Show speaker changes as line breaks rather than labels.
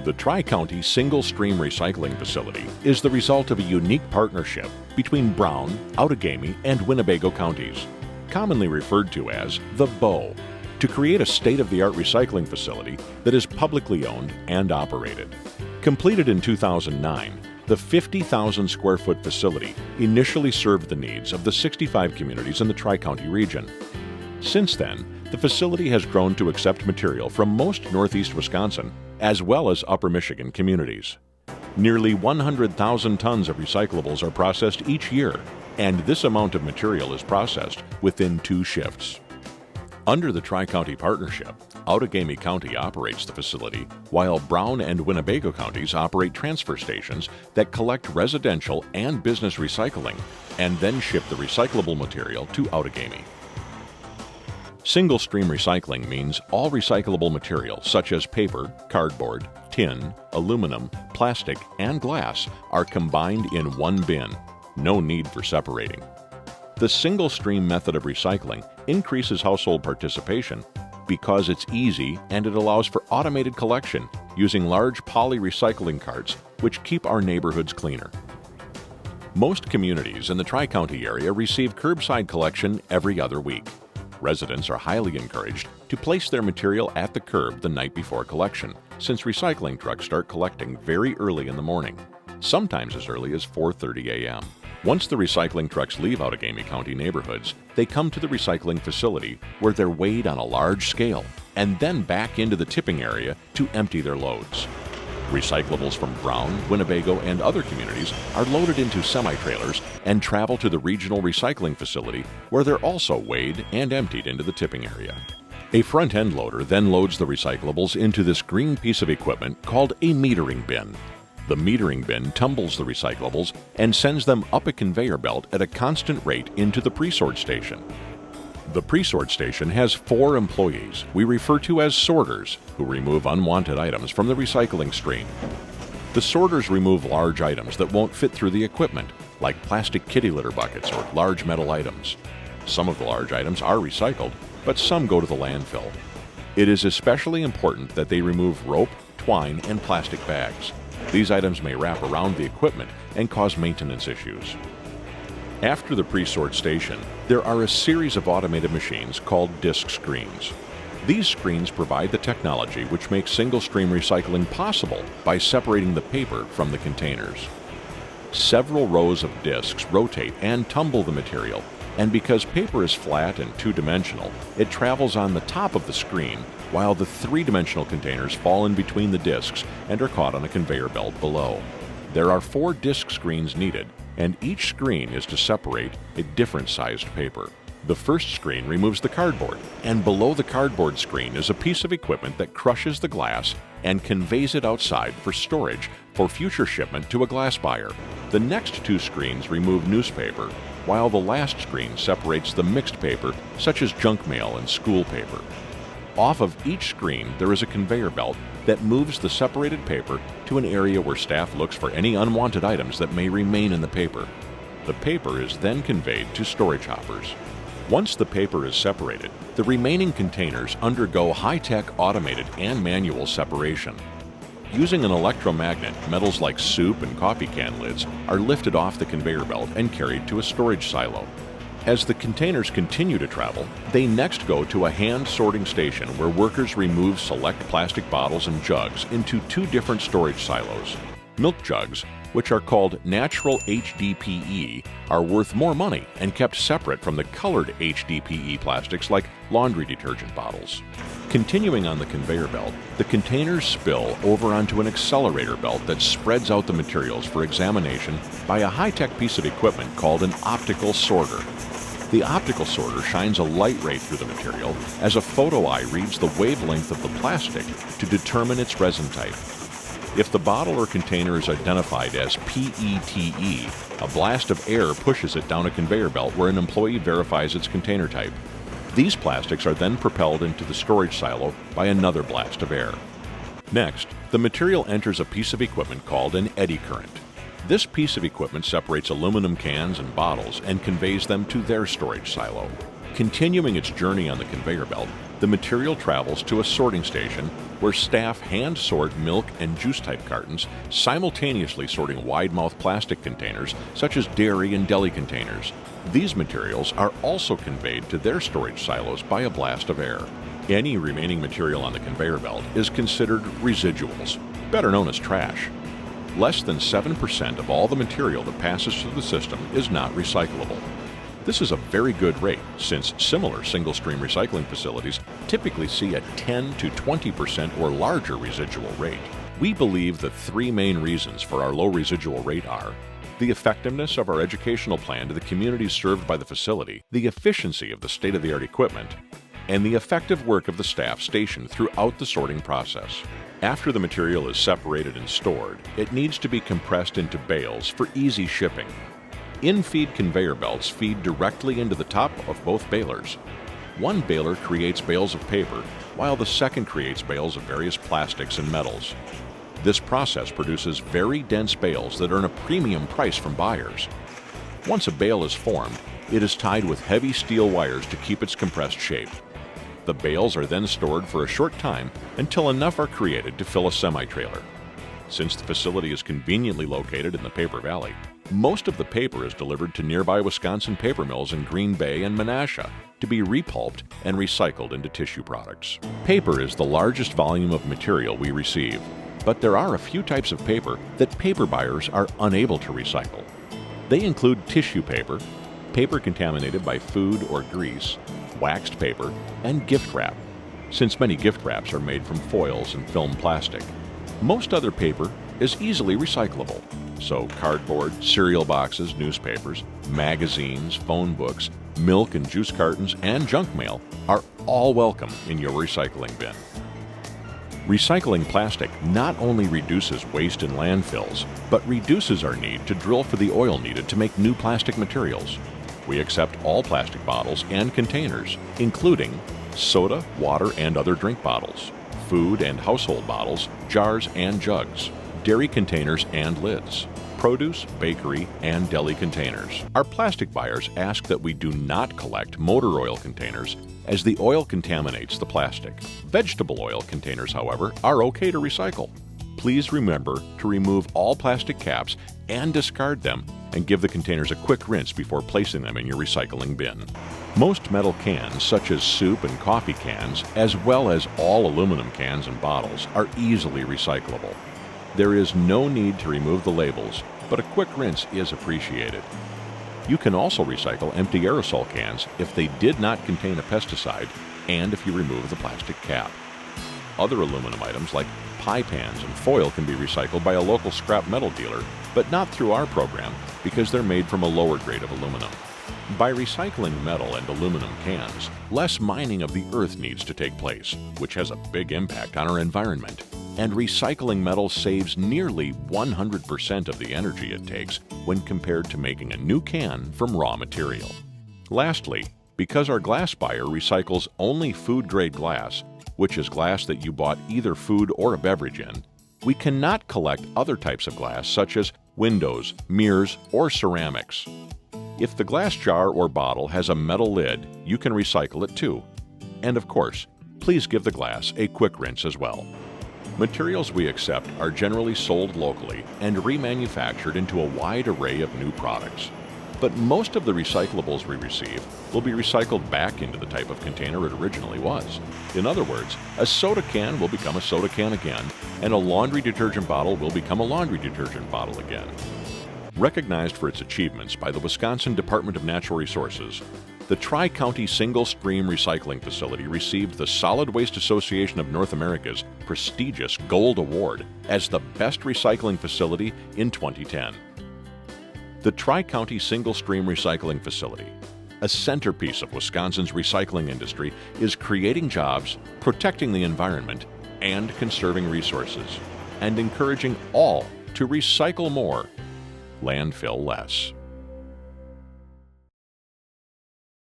The TriCounty Single Stream Recycling Facility is the result of a unique partnership between Brown, Outagamie, and Winnebago counties, commonly referred to as the BOW, to create a state-of-the-art recycling facility that is publicly owned and operated. Completed in 2009, the 50,000 square foot facility initially served the needs of the 65 communities in the Tri-County region. Since then, the facility has grown to accept material from most northeast Wisconsin as well as upper Michigan communities. Nearly 100,000 tons of recyclables are processed each year, and this amount of material is processed within 2 shifts. Under the Tri-County Partnership, Outagamie County operates the facility, while Brown and Winnebago counties operate transfer stations that collect residential and business recycling and then ship the recyclable material to Outagamie. Single-stream recycling means all recyclable material such as paper, cardboard, tin, aluminum, plastic, and glass are combined in one bin. No need for separating. The single-stream method of recycling increases household participation because it's easy and it allows for automated collection using large poly-recycling carts, which keep our neighborhoods cleaner. Most communities in the Tri-County area receive curbside collection every other week. Residents are highly encouraged to place their material at the curb the night before collection, since recycling trucks start collecting very early in the morning, sometimes as early as 4:30 a.m. Once the recycling trucks leave Outagamie County neighborhoods, they come to the recycling facility where they're weighed on a large scale and then back into the tipping area to empty their loads. Recyclables from Brown, Winnebago, and other communities are loaded into semi-trailers and travel to the regional recycling facility where they're also weighed and emptied into the tipping area. A front-end loader then loads the recyclables into this green piece of equipment called a metering bin. The metering bin tumbles the recyclables and sends them up a conveyor belt at a constant rate into the pre-sort station. The pre-sort station has 4 employees we refer to as sorters who remove unwanted items from the recycling stream. The sorters remove large items that won't fit through the equipment, like plastic kitty litter buckets or large metal items. Some of the large items are recycled, but some go to the landfill. It is especially important that they remove rope, twine, and plastic bags. These items may wrap around the equipment and cause maintenance issues. After the pre-sort station, there are a series of automated machines called disc screens. These screens provide the technology which makes single-stream recycling possible by separating the paper from the containers. Several rows of discs rotate and tumble the material, and because paper is flat and 2-dimensional, it travels on the top of the screen, while the 3-dimensional containers fall in between the discs and are caught on a conveyor belt below. There are 4 disc screens needed, and each screen is to separate a different sized paper. The first screen removes the cardboard, and below the cardboard screen is a piece of equipment that crushes the glass and conveys it outside for storage for future shipment to a glass buyer. The next 2 screens remove newspaper, while the last screen separates the mixed paper such as junk mail and school paper. Off of each screen there is a conveyor belt that moves the separated paper to an area where staff looks for any unwanted items that may remain in the paper. The paper is then conveyed to storage hoppers. Once the paper is separated, the remaining containers undergo high-tech automated and manual separation. Using an electromagnet, metals like soup and coffee can lids are lifted off the conveyor belt and carried to a storage silo. As the containers continue to travel, they next go to a hand sorting station where workers remove select plastic bottles and jugs into 2 different storage silos. Milk jugs, which are called natural HDPE, are worth more money and kept separate from the colored HDPE plastics like laundry detergent bottles. Continuing on the conveyor belt, the containers spill over onto an accelerator belt that spreads out the materials for examination by a high-tech piece of equipment called an optical sorter. The optical sorter shines a light ray through the material as a photo eye reads the wavelength of the plastic to determine its resin type. If the bottle or container is identified as PETE, a blast of air pushes it down a conveyor belt where an employee verifies its container type. These plastics are then propelled into the storage silo by another blast of air. Next, the material enters a piece of equipment called an eddy current. This piece of equipment separates aluminum cans and bottles and conveys them to their storage silo. Continuing its journey on the conveyor belt, the material travels to a sorting station where staff hand sort milk and juice type cartons, simultaneously sorting wide-mouth plastic containers such as dairy and deli containers. These materials are also conveyed to their storage silos by a blast of air. Any remaining material on the conveyor belt is considered residuals, better known as trash. Less than 7% of all the material that passes through the system is not recyclable. This is a very good rate, since similar single-stream recycling facilities typically see a 10 to 20% or larger residual rate. We believe the three main reasons for our low residual rate are the effectiveness of our educational plan to the communities served by the facility, the efficiency of the state-of-the-art equipment, and the effective work of the staff stationed throughout the sorting process. After the material is separated and stored, it needs to be compressed into bales for easy shipping. In-feed conveyor belts feed directly into the top of both balers. One baler creates bales of paper, while the second creates bales of various plastics and metals. This process produces very dense bales that earn a premium price from buyers. Once a bale is formed, it is tied with heavy steel wires to keep its compressed shape. The bales are then stored for a short time until enough are created to fill a semi-trailer. Since the facility is conveniently located in the Paper Valley, most of the paper is delivered to nearby Wisconsin paper mills in Green Bay and Menasha to be repulped and recycled into tissue products. Paper is the largest volume of material we receive, but there are a few types of paper that paper buyers are unable to recycle. They include tissue paper, paper contaminated by food or grease, waxed paper, and gift wrap, since many gift wraps are made from foils and film plastic. Most other paper is easily recyclable, so cardboard, cereal boxes, newspapers, magazines, phone books, milk and juice cartons, and junk mail are all welcome in your recycling bin. Recycling plastic not only reduces waste in landfills, but reduces our need to drill for the oil needed to make new plastic materials. We accept all plastic bottles and containers, including soda, water, and other drink bottles, food and household bottles, jars and jugs, dairy containers and lids, produce, bakery, and deli containers. Our plastic buyers ask that we do not collect motor oil containers as the oil contaminates the plastic. Vegetable oil containers, however, are okay to recycle. Please remember to remove all plastic caps and discard them, and give the containers a quick rinse before placing them in your recycling bin. Most metal cans, such as soup and coffee cans, as well as all aluminum cans and bottles, are easily recyclable. There is no need to remove the labels, but a quick rinse is appreciated. You can also recycle empty aerosol cans if they did not contain a pesticide and if you remove the plastic cap. Other aluminum items like pie pans and foil can be recycled by a local scrap metal dealer, but not through our program because they're made from a lower grade of aluminum. By recycling metal and aluminum cans, less mining of the earth needs to take place, which has a big impact on our environment. And recycling metal saves nearly 100% of the energy it takes when compared to making a new can from raw material. Lastly, because our glass buyer recycles only food-grade glass, which is glass that you bought either food or a beverage in, we cannot collect other types of glass such as windows, mirrors, or ceramics. If the glass jar or bottle has a metal lid, you can recycle it too. And of course, please give the glass a quick rinse as well. Materials we accept are generally sold locally and remanufactured into a wide array of new products. But most of the recyclables we receive will be recycled back into the type of container it originally was. In other words, a soda can will become a soda can again, and a laundry detergent bottle will become a laundry detergent bottle again. Recognized for its achievements by the Wisconsin Department of Natural Resources, the TriCounty Single Stream Recycling Facility received the Solid Waste Association of North America's prestigious Gold Award as the best recycling facility in 2010. The TriCounty Single Stream Recycling Facility, a centerpiece of Wisconsin's recycling industry, is creating jobs, protecting the environment, and conserving resources, and encouraging all to recycle more, landfill less.